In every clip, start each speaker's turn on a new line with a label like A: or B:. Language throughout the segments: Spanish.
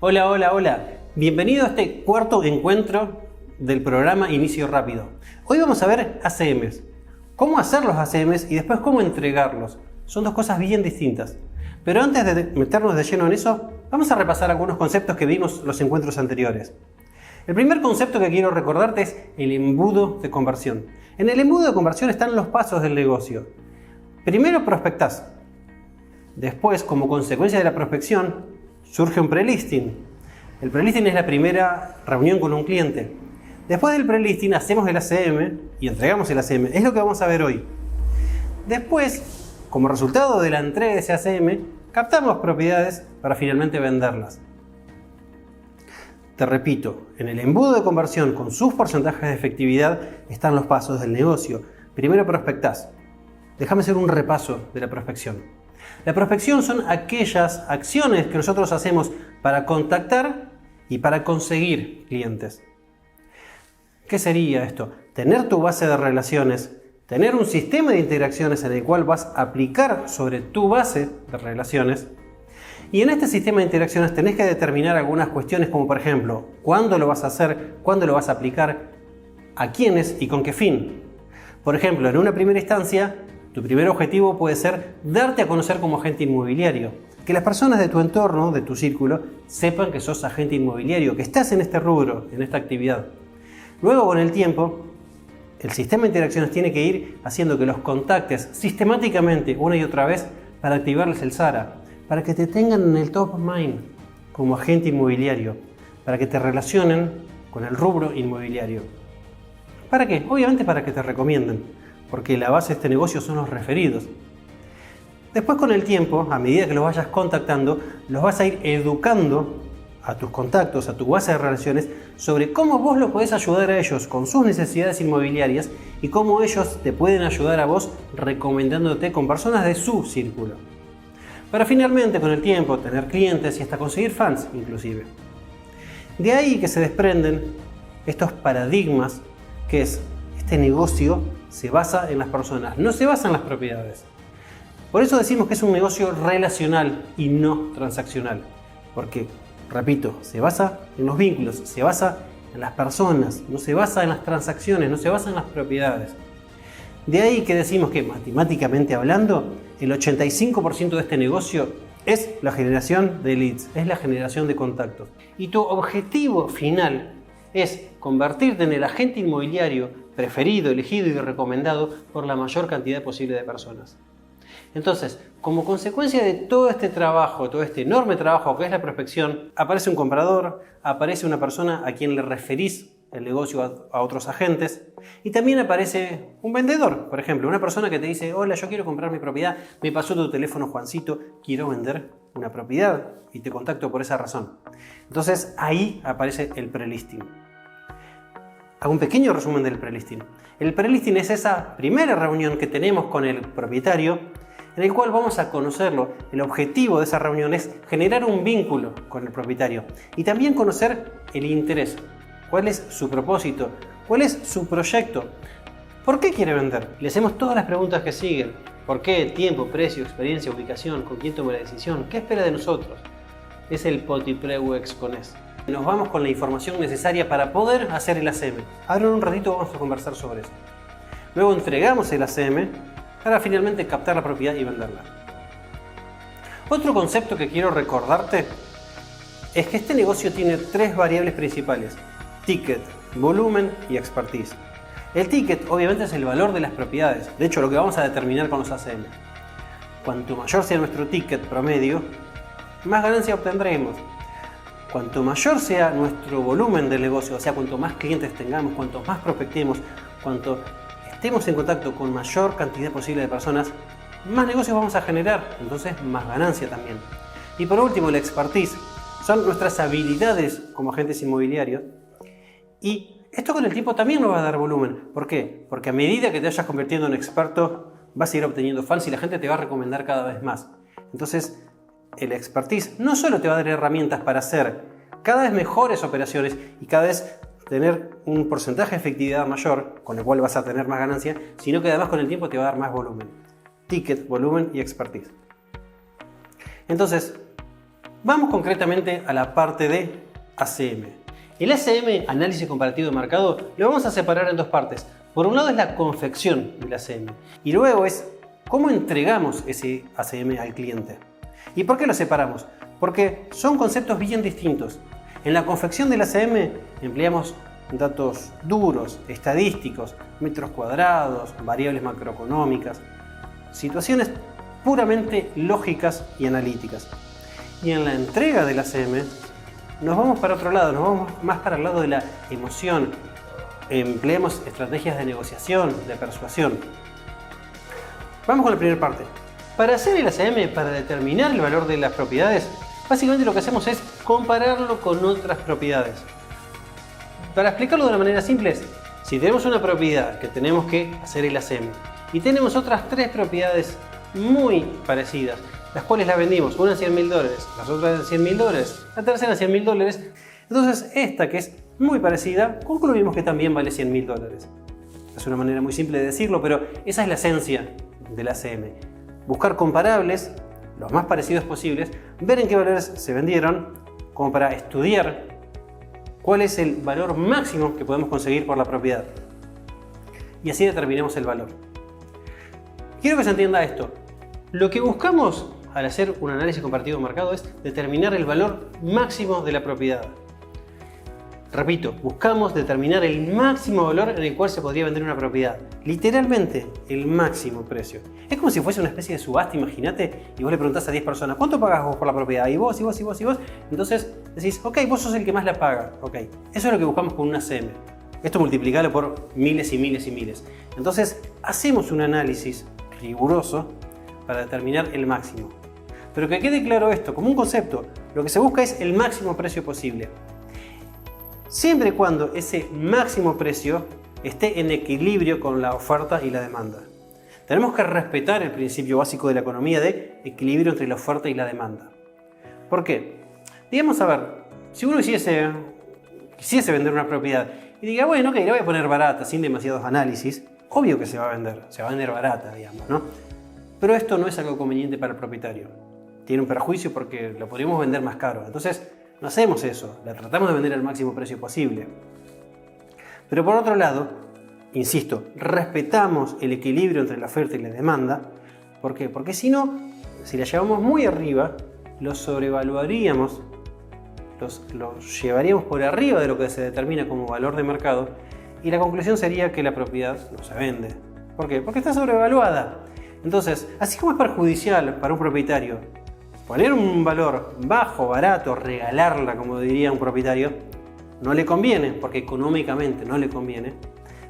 A: Hola, hola, hola. Bienvenido a este cuarto encuentro del programa Inicio Rápido. Hoy vamos a ver ACMs. Cómo hacer los ACMs y después cómo entregarlos. Son dos cosas bien distintas. Pero antes de meternos de lleno en eso, vamos a repasar algunos conceptos que vimos en los encuentros anteriores. El primer concepto que quiero recordarte es el embudo de conversión. En el embudo de conversión están los pasos del negocio. Primero prospectás. Después, como consecuencia de la prospección, surge un prelisting. El prelisting es la primera reunión con un cliente. Después del prelisting hacemos el ACM y entregamos el ACM. Es lo que vamos a ver hoy. Después, como resultado de la entrega de ese ACM, captamos propiedades para finalmente venderlas. Te repito, en el embudo de conversión con sus porcentajes de efectividad están los pasos del negocio. Primero prospectás. Déjame hacer un repaso de la prospección. La prospección son aquellas acciones que nosotros hacemos para contactar y para conseguir clientes. ¿Qué sería esto? Tener tu base de relaciones, tener un sistema de interacciones en el cual vas a aplicar sobre tu base de relaciones. Y en este sistema de interacciones tenés que determinar algunas cuestiones como por ejemplo, cuándo lo vas a hacer, cuándo lo vas a aplicar, a quiénes y con qué fin. Por ejemplo, en una primera instancia, tu primer objetivo puede ser darte a conocer como agente inmobiliario. Que las personas de tu entorno, de tu círculo, sepan que sos agente inmobiliario, que estás en este rubro, en esta actividad. Luego, con el tiempo, el sistema de interacciones tiene que ir haciendo que los contactes sistemáticamente una y otra vez para activarles el SARA, para que te tengan en el top of mind como agente inmobiliario, para que te relacionen con el rubro inmobiliario. ¿Para qué? Obviamente para que te recomienden. Porque la base de este negocio son los referidos. Después con el tiempo, a medida que los vayas contactando, los vas a ir educando a tus contactos, a tu base de relaciones, sobre cómo vos los podés ayudar a ellos con sus necesidades inmobiliarias y cómo ellos te pueden ayudar a vos recomendándote con personas de su círculo. Para finalmente con el tiempo tener clientes y hasta conseguir fans inclusive. De ahí que se desprenden estos paradigmas que es este negocio se basa en las personas, no se basa en las propiedades. Por eso decimos que es un negocio relacional y no transaccional. Porque, repito, se basa en los vínculos, se basa en las personas, no se basa en las transacciones, no se basa en las propiedades. De ahí que decimos que matemáticamente hablando, el 85% de este negocio es la generación de leads, es la generación de contactos. Y tu objetivo final es convertirte en el agente inmobiliario preferido, elegido y recomendado por la mayor cantidad posible de personas. Entonces, como consecuencia de todo este trabajo, todo este enorme trabajo que es la prospección, aparece un comprador, aparece una persona a quien le referís el negocio a otros agentes y también aparece un vendedor, por ejemplo, una persona que te dice: hola, yo quiero comprar mi propiedad, me pasó tu teléfono Juancito, quiero vender una propiedad y te contacto por esa razón. Entonces ahí aparece el prelisting. Hago un pequeño resumen del prelisting. El prelisting es esa primera reunión que tenemos con el propietario en el cual vamos a conocerlo. El objetivo de esa reunión es generar un vínculo con el propietario y también conocer el interés. ¿Cuál es su propósito? ¿Cuál es su proyecto? ¿Por qué quiere vender? Le hacemos todas las preguntas que siguen. ¿Por qué? Tiempo, precio, experiencia, ubicación, con quién toma la decisión, qué espera de nosotros. Es el Potipreu Exconés. Nos vamos con la información necesaria para poder hacer el ACM. Ahora en un ratito vamos a conversar sobre eso. Luego entregamos el ACM para finalmente captar la propiedad y venderla. Otro concepto que quiero recordarte es que este negocio tiene tres variables principales: ticket, volumen y expertise. El ticket obviamente es el valor de las propiedades, de hecho lo que vamos a determinar con los ACM. Cuanto mayor sea nuestro ticket promedio, más ganancia obtendremos. Cuanto mayor sea nuestro volumen del negocio, o sea, cuanto más clientes tengamos, cuanto más prospectemos, cuanto estemos en contacto con mayor cantidad posible de personas, más negocios vamos a generar, entonces más ganancia también. Y por último, la expertise. Son nuestras habilidades como agentes inmobiliarios y esto con el tiempo también nos va a dar volumen. ¿Por qué? Porque a medida que te vayas convirtiendo en experto, vas a ir obteniendo fans y la gente te va a recomendar cada vez más. Entonces, el expertise no solo te va a dar herramientas para hacer cada vez mejores operaciones y cada vez tener un porcentaje de efectividad mayor, con el cual vas a tener más ganancia, sino que además con el tiempo te va a dar más volumen. Ticket, volumen y expertise. Entonces, Vamos concretamente a la parte de ACM. El ACM, análisis comparativo de mercado, lo vamos a separar en dos partes. Por un lado es la confección del ACM y luego es cómo entregamos ese ACM al cliente. ¿Y por qué lo separamos? Porque son conceptos bien distintos. En la confección del ACM empleamos datos duros, estadísticos, metros cuadrados, variables macroeconómicas, situaciones puramente lógicas y analíticas. Y en la entrega del ACM nos vamos para otro lado, nos vamos más para el lado de la emoción. Empleamos estrategias de negociación, de persuasión. Vamos con la primera parte. Para hacer el ACM, para determinar el valor de las propiedades, básicamente lo que hacemos es compararlo con otras propiedades. Para explicarlo de una manera simple es, si tenemos una propiedad que tenemos que hacer el ACM y tenemos otras tres propiedades muy parecidas, las cuales las vendimos, una en $100.000, las otras en $100.000, la tercera en $100.000, entonces esta que es muy parecida, concluimos que también vale $100.000. Es una manera muy simple de decirlo, pero esa es la esencia del ACM. Buscar comparables, los más parecidos posibles, ver en qué valores se vendieron, como para estudiar cuál es el valor máximo que podemos conseguir por la propiedad. Y así determinamos el valor. Quiero que se entienda esto. Lo que buscamos al hacer un análisis comparativo de mercado es determinar el valor máximo de la propiedad. Repito, buscamos determinar el máximo valor en el cual se podría vender una propiedad. Literalmente, el máximo precio. Es como si fuese una especie de subasta, imagínate, y vos le preguntás a 10 personas, ¿cuánto pagas vos por la propiedad? Y vos, y vos, y vos, y vos. Entonces decís, ok, vos sos el que más la paga. Ok, eso es lo que buscamos con un ACM. Esto multiplicalo por miles y miles y miles. Entonces, hacemos un análisis riguroso para determinar el máximo. Pero que quede claro esto, como un concepto, lo que se busca es el máximo precio posible. Siempre y cuando ese máximo precio esté en equilibrio con la oferta y la demanda. Tenemos que respetar el principio básico de la economía de equilibrio entre la oferta y la demanda. ¿Por qué? Digamos, a ver, si uno quisiese vender una propiedad y diga, bueno, ok, la voy a poner barata sin demasiados análisis, obvio que se va a vender barata, digamos, ¿no? Pero esto no es algo conveniente para el propietario. Tiene un perjuicio porque lo podríamos vender más caro. Entonces, no hacemos eso, la tratamos de vender al máximo precio posible. Pero por otro lado, insisto, respetamos el equilibrio entre la oferta y la demanda. ¿Por qué? Porque si no, si la llevamos muy arriba, lo sobrevaluaríamos, los llevaríamos por arriba de lo que se determina como valor de mercado y la conclusión sería que la propiedad no se vende. ¿Por qué? Porque está sobrevaluada. Entonces, así como es perjudicial para un propietario poner un valor bajo, barato, regalarla, como diría un propietario, no le conviene, porque económicamente no le conviene.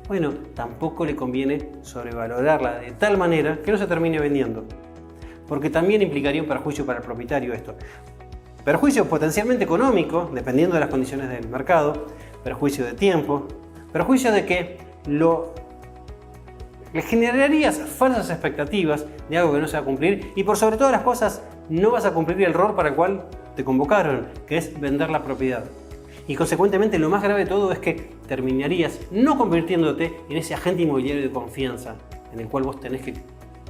A: Bueno, tampoco le conviene sobrevalorarla de tal manera que no se termine vendiendo, porque también implicaría un perjuicio para el propietario esto. Perjuicio potencialmente económico, dependiendo de las condiciones del mercado, perjuicio de tiempo, perjuicio de que le generarías falsas expectativas de algo que no se va a cumplir y por sobre todas las cosas no vas a cumplir el rol para el cual te convocaron, que es vender la propiedad. Y consecuentemente lo más grave de todo es que terminarías no convirtiéndote en ese agente inmobiliario de confianza en el cual vos tenés que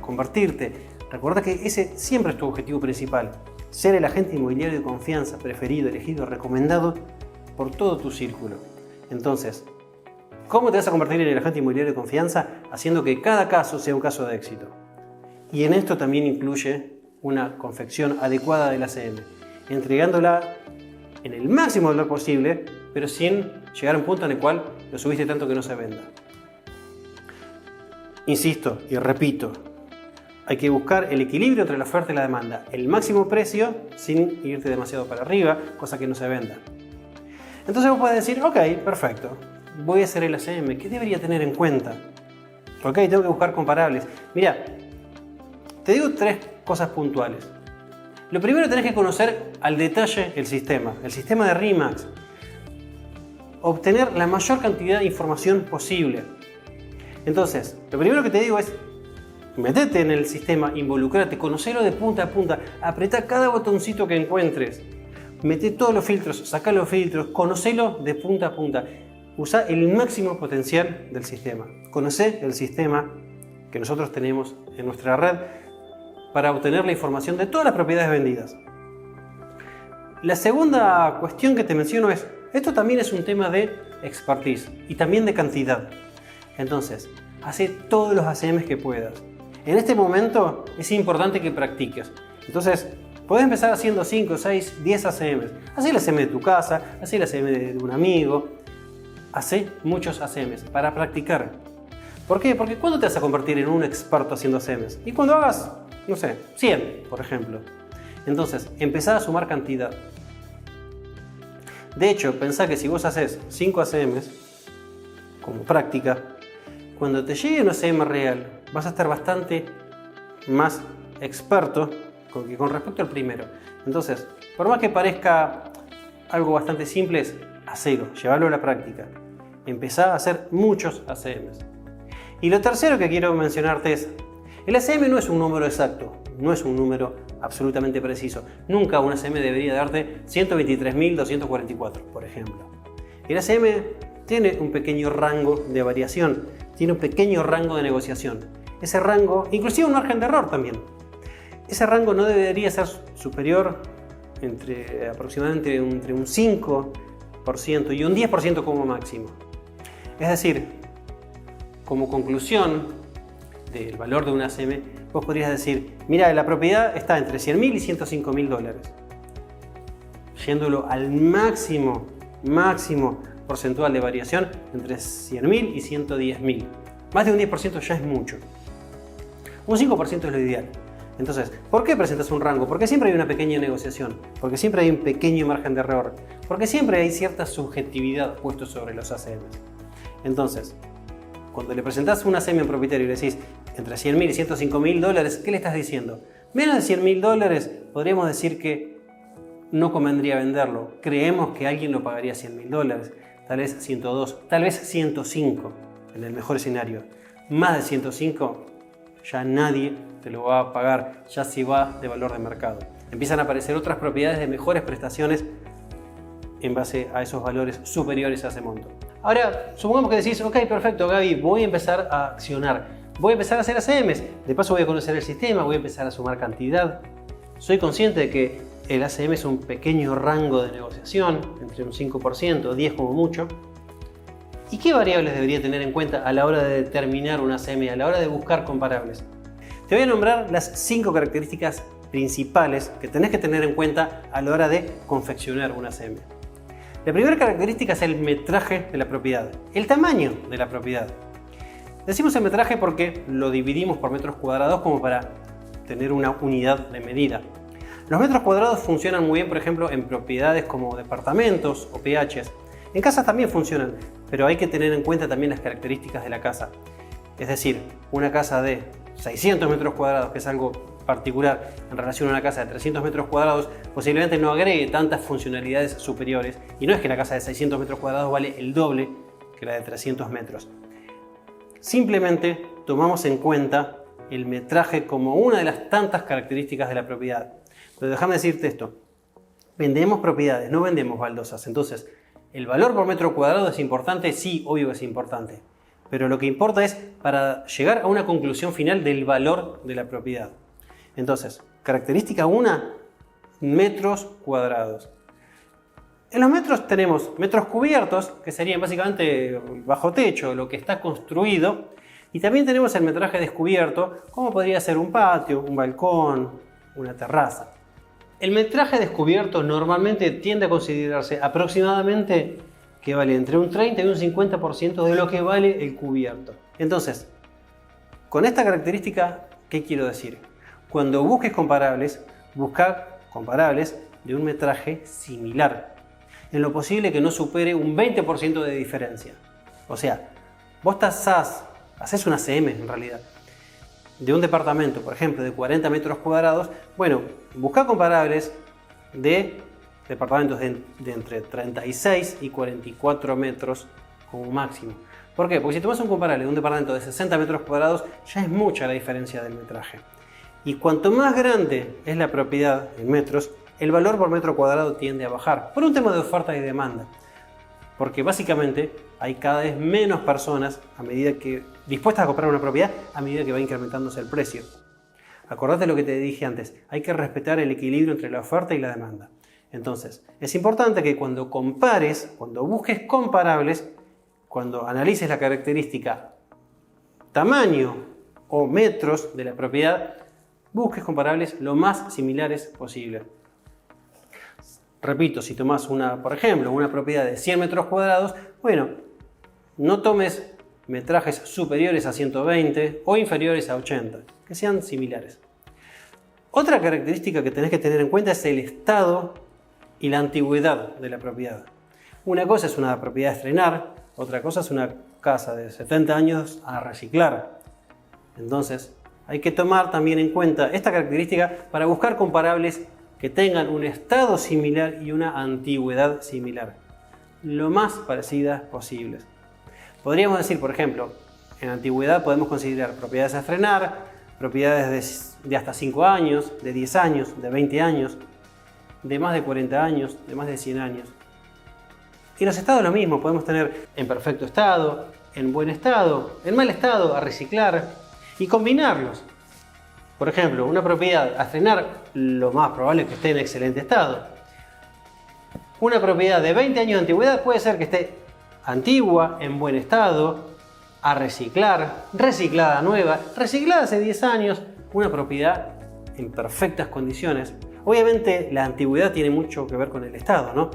A: convertirte. Recuerda que ese siempre es tu objetivo principal, ser el agente inmobiliario de confianza preferido, elegido, recomendado por todo tu círculo. Entonces, ¿cómo te vas a convertir en el agente inmobiliario de confianza? Haciendo que cada caso sea un caso de éxito. Y en esto también incluye una confección adecuada del ACM, entregándola en el máximo valor posible, pero sin llegar a un punto en el cual lo subiste tanto que no se venda. Insisto y repito, hay que buscar el equilibrio entre la oferta y la demanda, el máximo precio sin irte demasiado para arriba, cosa que no se venda. Entonces vos podés decir, ok, perfecto, voy a hacer el ACM, ¿qué debería tener en cuenta? Ok, tengo que buscar comparables. Mira, te digo tres cosas puntuales. Lo primero, tenés que conocer al detalle el sistema de RE/MAX. Obtener la mayor cantidad de información posible. Entonces, lo primero que te digo es, metete en el sistema, involucrate, conocelo de punta a punta, apretá cada botoncito que encuentres, mete todos los filtros, sacá los filtros, conocelo de punta a punta. Usa el máximo potencial del sistema. Conocé el sistema que nosotros tenemos en nuestra red para obtener la información de todas las propiedades vendidas. La segunda cuestión que te menciono es, esto también es un tema de expertise y también de cantidad. Entonces, hace todos los ACMs que puedas. En este momento es importante que practiques. Entonces, podés empezar haciendo 5, 6, 10 ACMs. Hacé el ACM de tu casa, hacé el ACM de un amigo. Hacé muchos ACMs para practicar. ¿Por qué? Porque ¿cuándo te vas a convertir en un experto haciendo ACMs? Y cuando hagas, no sé, 100, por ejemplo. Entonces, empezá a sumar cantidad. De hecho, pensá que si vos haces 5 ACMs como práctica, cuando te llegue un ACM real, vas a estar bastante más experto que con respecto al primero. Entonces, por más que parezca algo bastante simple, es hacelo, llevarlo a la práctica. Empezá a hacer muchos ACMs. Y lo tercero que quiero mencionarte es, el ACM no es un número exacto, no es un número absolutamente preciso. Nunca un ACM debería darte 123.244, por ejemplo. El ACM tiene un pequeño rango de variación, tiene un pequeño rango de negociación. Ese rango, inclusive un margen de error también. Ese rango no debería ser superior aproximadamente entre un 5% y un 10% como máximo. Es decir, como conclusión del valor de un ACM, vos podrías decir, mira, la propiedad está entre 100.000 y 105.000 dólares. Yéndolo al máximo porcentual de variación, entre 100.000 y 110.000. Más de un 10% ya es mucho. Un 5% es lo ideal. Entonces, ¿por qué presentas un rango? Porque siempre hay una pequeña negociación, porque siempre hay un pequeño margen de error, porque siempre hay cierta subjetividad puesto sobre los ACMs. Entonces, cuando le presentás un ACM a un propietario y le decís entre 100.000 y 105.000 dólares, ¿qué le estás diciendo? Menos de 100.000 dólares, podríamos decir que no convendría venderlo. Creemos que alguien lo pagaría 100.000 dólares, tal vez 102, tal vez 105 en el mejor escenario. Más de 105 ya nadie te lo va a pagar, ya se va de valor de mercado. Empiezan a aparecer otras propiedades de mejores prestaciones en base a esos valores superiores a ese monto. Ahora, supongamos que decís, ok, perfecto, Gaby, voy a empezar a accionar, voy a empezar a hacer ACMs, de paso voy a conocer el sistema, voy a empezar a sumar cantidad. Soy consciente de que el ACM es un pequeño rango de negociación, entre un 5%, 10% como mucho. ¿Y qué variables debería tener en cuenta a la hora de determinar un ACM, a la hora de buscar comparables? Te voy a nombrar las 5 características principales que tenés que tener en cuenta a la hora de confeccionar un ACM. La primera característica es el metraje de la propiedad, el tamaño de la propiedad. Decimos el metraje porque lo dividimos por metros cuadrados como para tener una unidad de medida. Los metros cuadrados funcionan muy bien, por ejemplo, en propiedades como departamentos o PHs. En casas también funcionan, pero hay que tener en cuenta también las características de la casa. Es decir, una casa de 600 metros cuadrados, que es algo particular en relación a una casa de 300 metros cuadrados, posiblemente no agregue tantas funcionalidades superiores. Y no es que la casa de 600 metros cuadrados vale el doble que la de 300 metros. Simplemente tomamos en cuenta el metraje como una de las tantas características de la propiedad. Pero déjame decirte esto, vendemos propiedades, no vendemos baldosas. Entonces, ¿el valor por metro cuadrado es importante? Sí, obvio que es importante. Pero lo que importa es para llegar a una conclusión final del valor de la propiedad. Entonces, característica 1, metros cuadrados. En los metros tenemos metros cubiertos, que serían básicamente bajo techo, lo que está construido. Y también tenemos el metraje descubierto, como podría ser un patio, un balcón, una terraza. El metraje descubierto normalmente tiende a considerarse aproximadamente que vale entre un 30 y un 50% de lo que vale el cubierto. Entonces, con esta característica, ¿qué quiero decir? Cuando busques comparables, busca comparables de un metraje similar. En lo posible que no supere un 20% de diferencia. O sea, vos haces una ACM en realidad, de un departamento, por ejemplo, de 40 metros cuadrados. Bueno, busca comparables de departamentos de entre 36 y 44 metros como máximo. ¿Por qué? Porque si tomas un comparable de un departamento de 60 metros cuadrados, ya es mucha la diferencia del metraje. Y cuanto más grande es la propiedad en metros, el valor por metro cuadrado tiende a bajar, por un tema de oferta y demanda. Porque básicamente hay cada vez menos personas dispuestas a comprar una propiedad a medida que va incrementándose el precio. Acordate lo que te dije antes, hay que respetar el equilibrio entre la oferta y la demanda. Entonces, es importante que cuando compares, cuando busques comparables, cuando analices la característica tamaño o metros de la propiedad, busques comparables lo más similares posible. Repito, si tomas por ejemplo, una propiedad de 100 metros cuadrados, bueno, no tomes metrajes superiores a 120 o inferiores a 80, que sean similares. Otra característica que tenés que tener en cuenta es el estado y la antigüedad de la propiedad. Una cosa es una propiedad a estrenar, otra cosa es una casa de 70 años a reciclar. Entonces, hay que tomar también en cuenta esta característica para buscar comparables que tengan un estado similar y una antigüedad similar, lo más parecidas posibles. Podríamos decir, por ejemplo, en antigüedad podemos considerar propiedades a estrenar, propiedades de hasta 5 años, de 10 años, de 20 años, de más de 40 años, de más de 100 años. Y los estados lo mismo, podemos tener en perfecto estado, en buen estado, en mal estado, a reciclar y combinarlos. Por ejemplo, una propiedad a estrenar, lo más probable es que esté en excelente estado. Una propiedad de 20 años de antigüedad puede ser que esté antigua, en buen estado, a reciclar, reciclada nueva, reciclada hace 10 años, una propiedad en perfectas condiciones. Obviamente la antigüedad tiene mucho que ver con el estado, ¿no?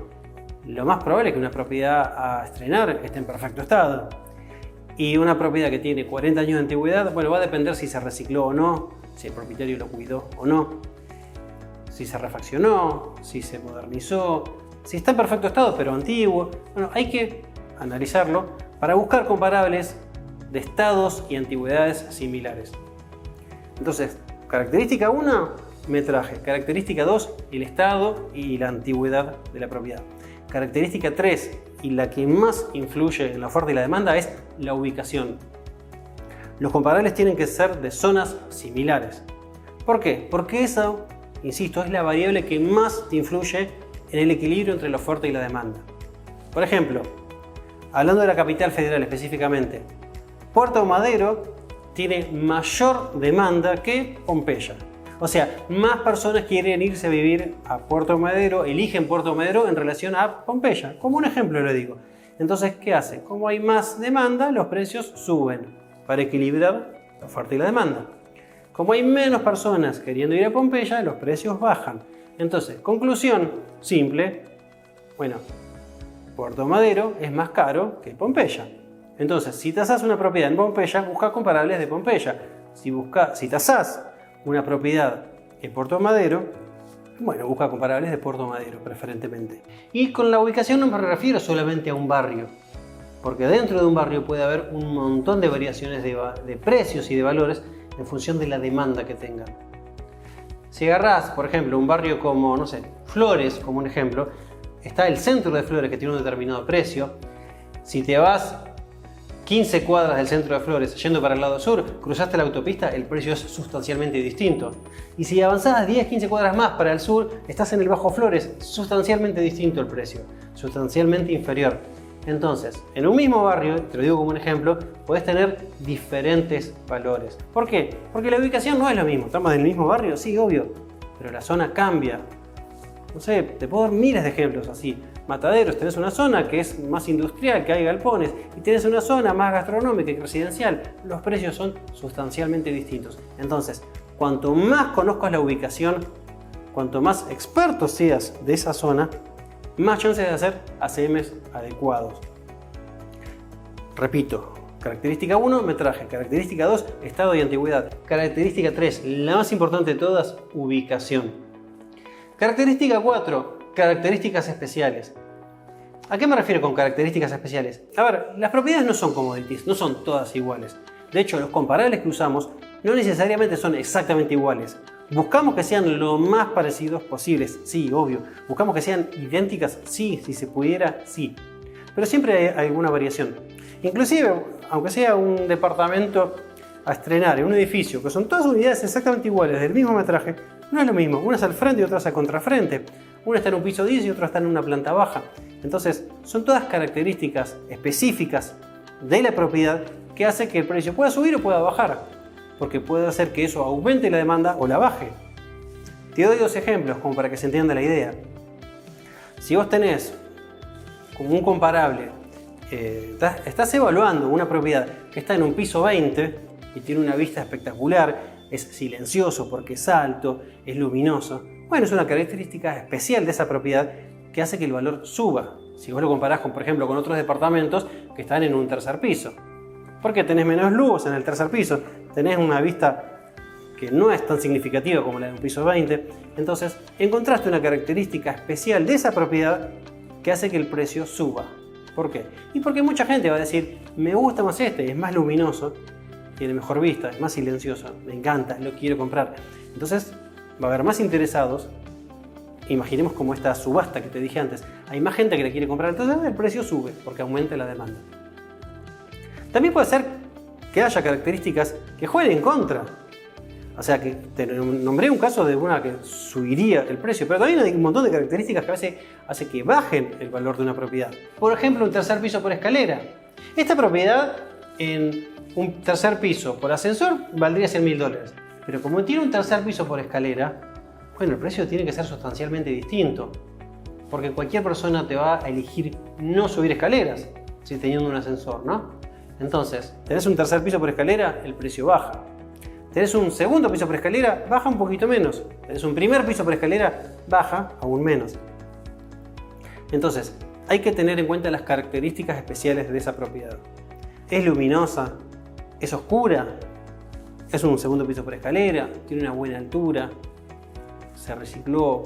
A: Lo más probable es que una propiedad a estrenar esté en perfecto estado. Y una propiedad que tiene 40 años de antigüedad, bueno, va a depender si se recicló o no, si el propietario lo cuidó o no, si se refaccionó, si se modernizó, si está en perfecto estado pero antiguo. Bueno, hay que analizarlo para buscar comparables de estados y antigüedades similares. Entonces, característica 1, metraje. Característica 2, el estado y la antigüedad de la propiedad. Característica 3, y la que más influye en la oferta y la demanda, es la ubicación. Los comparables tienen que ser de zonas similares. ¿Por qué? Porque eso, insisto, es la variable que más te influye en el equilibrio entre la oferta y la demanda. Por ejemplo, hablando de la capital federal específicamente, Puerto Madero tiene mayor demanda que Pompeya. O sea, más personas quieren irse a vivir a Puerto Madero, eligen Puerto Madero en relación a Pompeya. Como un ejemplo lo digo. Entonces, ¿qué hace? Como hay más demanda, los precios suben para equilibrar la oferta y la demanda. Como hay menos personas queriendo ir a Pompeya, los precios bajan. Entonces, conclusión simple, bueno, Puerto Madero es más caro que Pompeya. Entonces, si tasás una propiedad en Pompeya, busca comparables de Pompeya. Si tasás una propiedad en Puerto Madero, bueno, busca comparables de Puerto Madero preferentemente. Y con la ubicación no me refiero solamente a un barrio, porque dentro de un barrio puede haber un montón de variaciones de precios y de valores en función de la demanda que tengan. Si agarrás, por ejemplo, un barrio como, no sé, Flores, como un ejemplo, está el centro de Flores que tiene un determinado precio. Si te vas 15 cuadras del centro de Flores yendo para el lado sur, cruzaste la autopista, el precio es sustancialmente distinto. Y si avanzás 10-15 cuadras más para el sur, estás en el Bajo Flores, sustancialmente distinto el precio, sustancialmente inferior. Entonces, en un mismo barrio, te lo digo como un ejemplo, podés tener diferentes valores. ¿Por qué? Porque la ubicación no es lo mismo. ¿Estamos en el mismo barrio? Sí, obvio, pero la zona cambia. No sé, te puedo dar miles de ejemplos así. Mataderos, tenés una zona que es más industrial, que hay galpones, y tenés una zona más gastronómica y residencial. Los precios son sustancialmente distintos. Entonces, cuanto más conozcas la ubicación, cuanto más experto seas de esa zona, más chances de hacer ACMs adecuados. Repito, característica 1, metraje. Característica 2, estado y antigüedad. Característica 3, la más importante de todas, ubicación. Característica 4, características especiales. ¿A qué me refiero con características especiales? A ver, las propiedades no son commodities, no son todas iguales. De hecho, los comparables que usamos no necesariamente son exactamente iguales. Buscamos que sean lo más parecidos posibles, sí, obvio. Buscamos que sean idénticas, sí, si se pudiera, sí. Pero siempre hay alguna variación. Inclusive, aunque sea un departamento a estrenar en un edificio, que son todas unidades exactamente iguales, del mismo metraje, no es lo mismo. Una es al frente y otra es al contrafrente. Una está en un piso 10 y otra está en una planta baja. Entonces, son todas características específicas de la propiedad que hace que el precio pueda subir o pueda bajar. Porque puede hacer que eso aumente la demanda o la baje. Te doy dos ejemplos como para que se entienda la idea. Si vos tenés como un comparable, estás evaluando una propiedad que está en un piso 20 y tiene una vista espectacular, es silencioso porque es alto, es luminoso, bueno, es una característica especial de esa propiedad que hace que el valor suba. Si vos lo comparás con, por ejemplo, con otros departamentos que están en un tercer piso. Porque tenés menos luz en el tercer piso, tenés una vista que no es tan significativa como la de un piso 20. Entonces, encontraste una característica especial de esa propiedad que hace que el precio suba. ¿Por qué? Y porque mucha gente va a decir, me gusta más este, es más luminoso, tiene mejor vista, es más silencioso, me encanta, lo quiero comprar. Entonces, va a haber más interesados. Imaginemos como esta subasta que te dije antes. Hay más gente que la quiere comprar, entonces el precio sube porque aumenta la demanda. También puede ser que haya características que jueguen en contra. O sea, que te nombré un caso de una que subiría el precio, pero también hay un montón de características que a veces hace que bajen el valor de una propiedad. Por ejemplo, un tercer piso por escalera. Esta propiedad en un tercer piso por ascensor valdría $100.000. Pero como tiene un tercer piso por escalera, bueno, el precio tiene que ser sustancialmente distinto. Porque cualquier persona te va a elegir no subir escaleras si teniendo un ascensor, ¿no? Entonces, tenés un tercer piso por escalera, el precio baja. Tenés un segundo piso por escalera, baja un poquito menos. Tenés un primer piso por escalera, baja aún menos. Entonces, hay que tener en cuenta las características especiales de esa propiedad. ¿Es luminosa? ¿Es oscura? ¿Es un segundo piso por escalera? ¿Tiene una buena altura? ¿Se recicló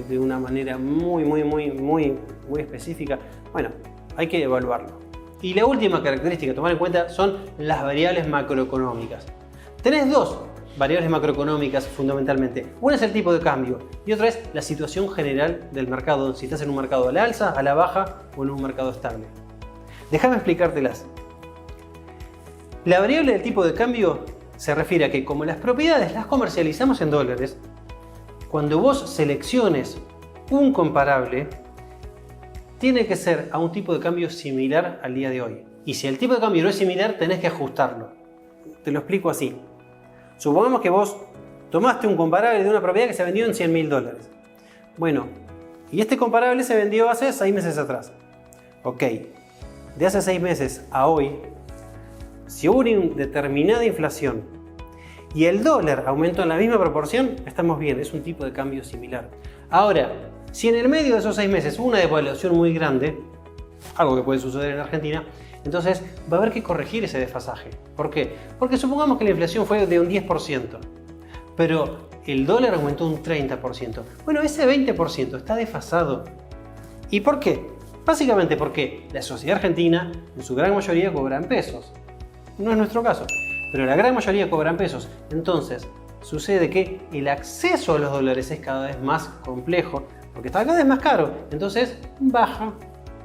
A: de una manera muy específica? Bueno, hay que evaluarlo. Y la última característica a tomar en cuenta son las variables macroeconómicas. Tenés dos variables macroeconómicas fundamentalmente. Una es el tipo de cambio y otra es la situación general del mercado, si estás en un mercado a la alza, a la baja o en un mercado estable. Déjame explicártelas. La variable del tipo de cambio se refiere a que como las propiedades las comercializamos en dólares, cuando vos selecciones un comparable, tiene que ser a un tipo de cambio similar al día de hoy. Y si el tipo de cambio no es similar, tenés que ajustarlo. Te lo explico así. Supongamos que vos tomaste un comparable de una propiedad que se vendió en $100.000. Bueno, y este comparable se vendió hace 6 meses atrás. Ok, de hace 6 meses a hoy, si hubo una determinada inflación y el dólar aumentó en la misma proporción, estamos bien, es un tipo de cambio similar. Ahora, si en el medio de esos 6 meses hubo una devaluación muy grande, algo que puede suceder en Argentina, entonces va a haber que corregir ese desfasaje. ¿Por qué? Porque supongamos que la inflación fue de un 10%, pero el dólar aumentó un 30%. Bueno, ese 20% está desfasado. ¿Y por qué? Básicamente porque la sociedad argentina, en su gran mayoría, cobra en pesos. No es nuestro caso, pero la gran mayoría cobra en pesos. Entonces, sucede que el acceso a los dólares es cada vez más complejo, porque está cada vez más caro. Entonces, baja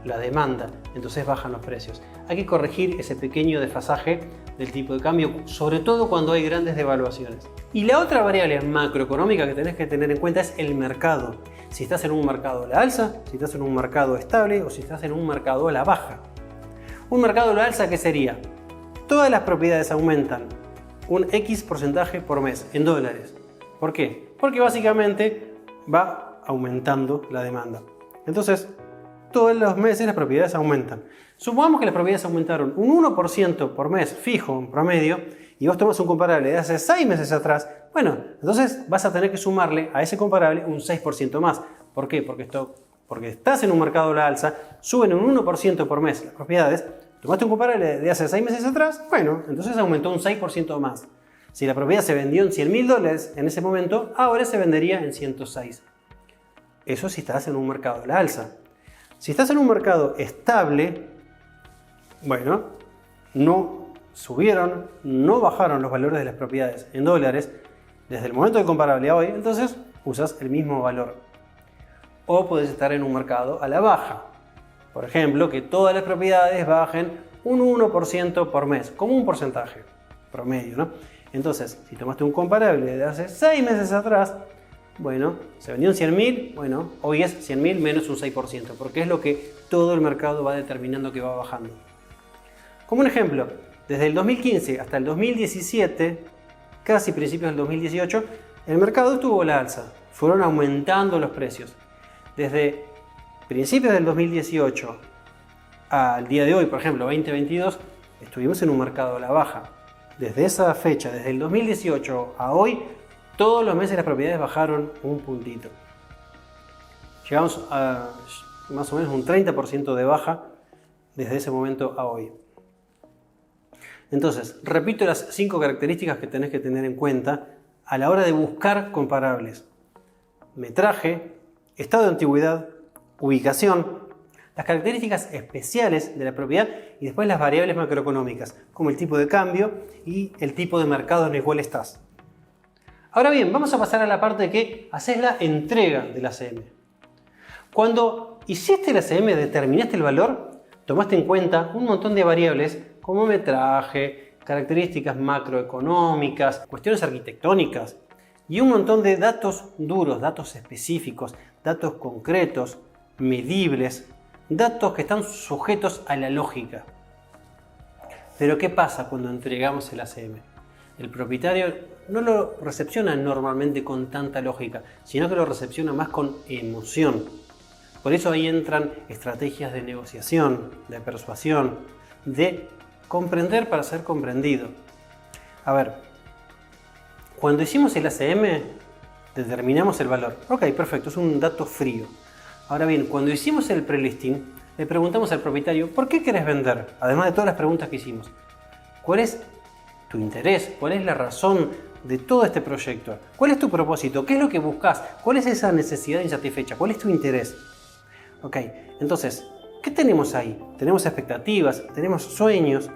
A: la demanda, entonces bajan los precios. Hay que corregir ese pequeño desfasaje del tipo de cambio, sobre todo cuando hay grandes devaluaciones. Y la otra variable macroeconómica que tenés que tener en cuenta es el mercado. Si estás en un mercado a la alza, si estás en un mercado estable o si estás en un mercado a la baja. Un mercado a la alza, ¿qué sería? Todas las propiedades aumentan un X porcentaje por mes en dólares. ¿Por qué? Porque básicamente va aumentando la demanda. Entonces, todos los meses las propiedades aumentan. Supongamos que las propiedades aumentaron un 1% por mes fijo en promedio y vos tomas un comparable de hace 6 meses atrás. Bueno, entonces vas a tener que sumarle a ese comparable un 6% más. ¿Por qué? Porque estás en un mercado a la alza, suben un 1% por mes las propiedades. Tomaste un comparable de hace 6 meses atrás, bueno, entonces aumentó un 6% más. Si la propiedad se vendió en $100.000 en ese momento, ahora se vendería en 106. Eso si estás en un mercado a la alza. Si estás en un mercado estable, bueno, no subieron, no bajaron los valores de las propiedades en dólares desde el momento del comparable a hoy, entonces usas el mismo valor. O puedes estar en un mercado a la baja. Por ejemplo, que todas las propiedades bajen un 1% por mes, como un porcentaje promedio, ¿no? Entonces, si tomaste un comparable de hace 6 meses atrás, bueno, se vendió en 100.000, bueno, hoy es 100.000 menos un 6%, porque es lo que todo el mercado va determinando que va bajando. Como un ejemplo, desde el 2015 hasta el 2017, casi principios del 2018, el mercado estuvo a la alza, fueron aumentando los precios. Desde principios del 2018 al día de hoy, por ejemplo, 2022, estuvimos en un mercado a la baja. Desde esa fecha, desde el 2018 a hoy, todos los meses las propiedades bajaron un puntito. Llegamos a más o menos un 30% de baja desde ese momento a hoy. Entonces, repito las 5 características que tenés que tener en cuenta a la hora de buscar comparables. Metraje, estado de antigüedad, ubicación, las características especiales de la propiedad y después las variables macroeconómicas, como el tipo de cambio y el tipo de mercado en el cual estás. Ahora bien, vamos a pasar a la parte que haces la entrega del ACM. Cuando hiciste el ACM, determinaste el valor, tomaste en cuenta un montón de variables como metraje, características macroeconómicas, cuestiones arquitectónicas y un montón de datos duros, datos específicos, datos concretos, medibles, datos que están sujetos a la lógica. Pero ¿qué pasa cuando entregamos el ACM? El propietario no lo recepciona normalmente con tanta lógica, sino que lo recepciona más con emoción. Por eso ahí entran estrategias de negociación, de persuasión, de comprender para ser comprendido. A ver, cuando hicimos el ACM, determinamos el valor. Ok, perfecto, es un dato frío. Ahora bien, cuando hicimos el prelisting, le preguntamos al propietario, ¿por qué querés vender? Además de todas las preguntas que hicimos. ¿Cuál es tu interés? ¿Cuál es la razón de todo este proyecto? ¿Cuál es tu propósito? ¿Qué es lo que buscas? ¿Cuál es esa necesidad insatisfecha? ¿Cuál es tu interés? Ok, entonces, ¿qué tenemos ahí? Tenemos expectativas, tenemos sueños,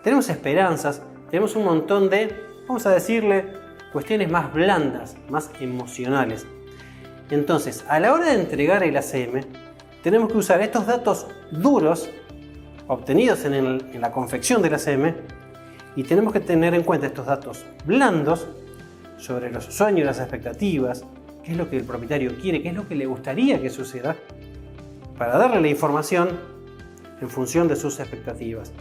A: tenemos esperanzas, tenemos un montón de, vamos a decirle, cuestiones más blandas, más emocionales. Entonces, a la hora de entregar el ACM, tenemos que usar estos datos duros obtenidos en la confección del ACM y tenemos que tener en cuenta estos datos blandos sobre los sueños y las expectativas, qué es lo que el propietario quiere, qué es lo que le gustaría que suceda, para darle la información en función de sus expectativas.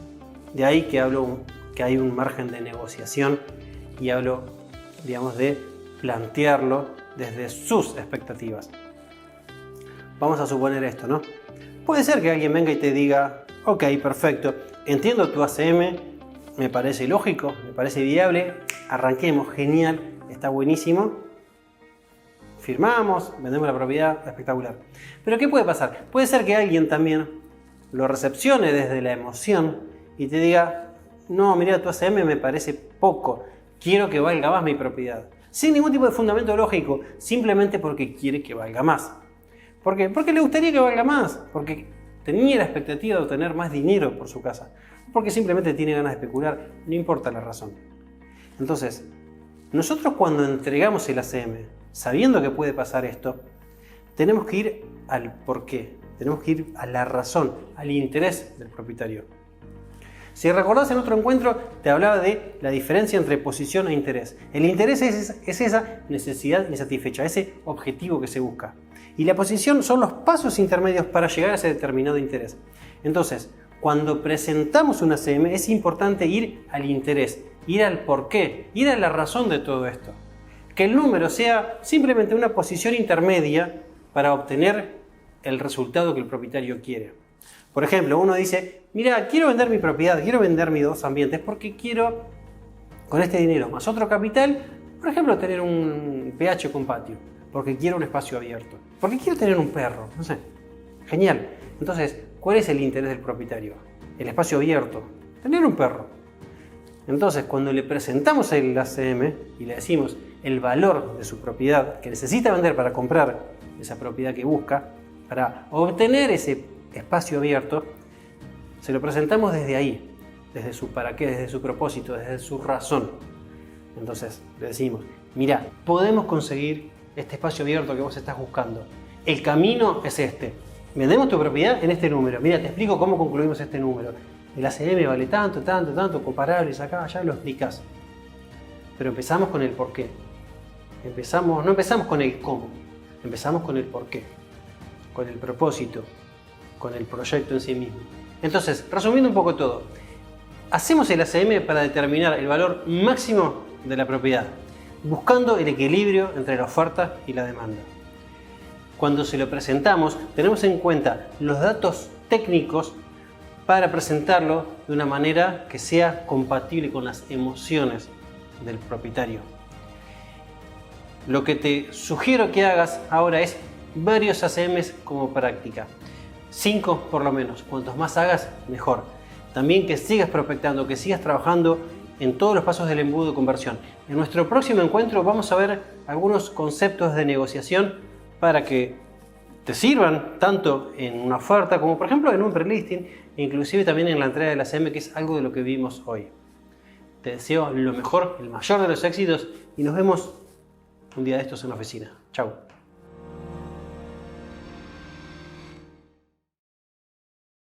A: De ahí que hablo que hay un margen de negociación y hablo, digamos, de plantearlo desde sus expectativas. Vamos a suponer esto, ¿no? Puede ser que alguien venga y te diga, ok, perfecto, entiendo tu ACM, me parece lógico, me parece viable, arranquemos, genial, está buenísimo, firmamos, vendemos la propiedad, espectacular. Pero ¿qué puede pasar? Puede ser que alguien también lo recepcione desde la emoción y te diga, no, mira, tu ACM me parece poco, quiero que valga más mi propiedad. Sin ningún tipo de fundamento lógico, simplemente porque quiere que valga más. ¿Por qué? Porque le gustaría que valga más, porque tenía la expectativa de obtener más dinero por su casa, porque simplemente tiene ganas de especular, no importa la razón. Entonces, nosotros cuando entregamos el ACM, sabiendo que puede pasar esto, tenemos que ir al porqué, tenemos que ir a la razón, al interés del propietario. Si recordás en otro encuentro, te hablaba de la diferencia entre posición e interés. El interés es esa necesidad insatisfecha, ese objetivo que se busca. Y la posición son los pasos intermedios para llegar a ese determinado interés. Entonces, cuando presentamos una ACM es importante ir al interés, ir al porqué, ir a la razón de todo esto. Que el número sea simplemente una posición intermedia para obtener el resultado que el propietario quiere. Por ejemplo, uno dice, mira, quiero vender mi propiedad, quiero vender mis 2 ambientes porque quiero, con este dinero más otro capital, por ejemplo, tener un PH con patio, porque quiero un espacio abierto, porque quiero tener un perro, no sé. Genial. Entonces, ¿cuál es el interés del propietario? El espacio abierto, tener un perro. Entonces, cuando le presentamos el ACM y le decimos el valor de su propiedad que necesita vender para comprar esa propiedad que busca, para obtener ese espacio abierto, se lo presentamos desde ahí, desde su para qué, desde su propósito, desde su razón. Entonces le decimos, mira, podemos conseguir este espacio abierto que vos estás buscando. El camino es este. Vendemos tu propiedad en este número. Mira, te explico cómo concluimos este número. El ACM vale tanto, tanto, tanto, comparables acá, allá, lo explicas. Pero empezamos con el por qué. No empezamos con el cómo, empezamos con el por qué, con el propósito, con el proyecto en sí mismo. Entonces, resumiendo un poco todo, hacemos el ACM para determinar el valor máximo de la propiedad, buscando el equilibrio entre la oferta y la demanda. Cuando se lo presentamos, tenemos en cuenta los datos técnicos para presentarlo de una manera que sea compatible con las emociones del propietario. Lo que te sugiero que hagas ahora es varios ACMs como práctica. 5 por lo menos. Cuantos más hagas, mejor. También que sigas prospectando, que sigas trabajando en todos los pasos del embudo de conversión. En nuestro próximo encuentro vamos a ver algunos conceptos de negociación para que te sirvan tanto en una oferta como por ejemplo en un prelisting e inclusive también en la entrega del ACM, que es algo de lo que vimos hoy. Te deseo lo mejor, el mayor de los éxitos y nos vemos un día de estos en la oficina. Chau.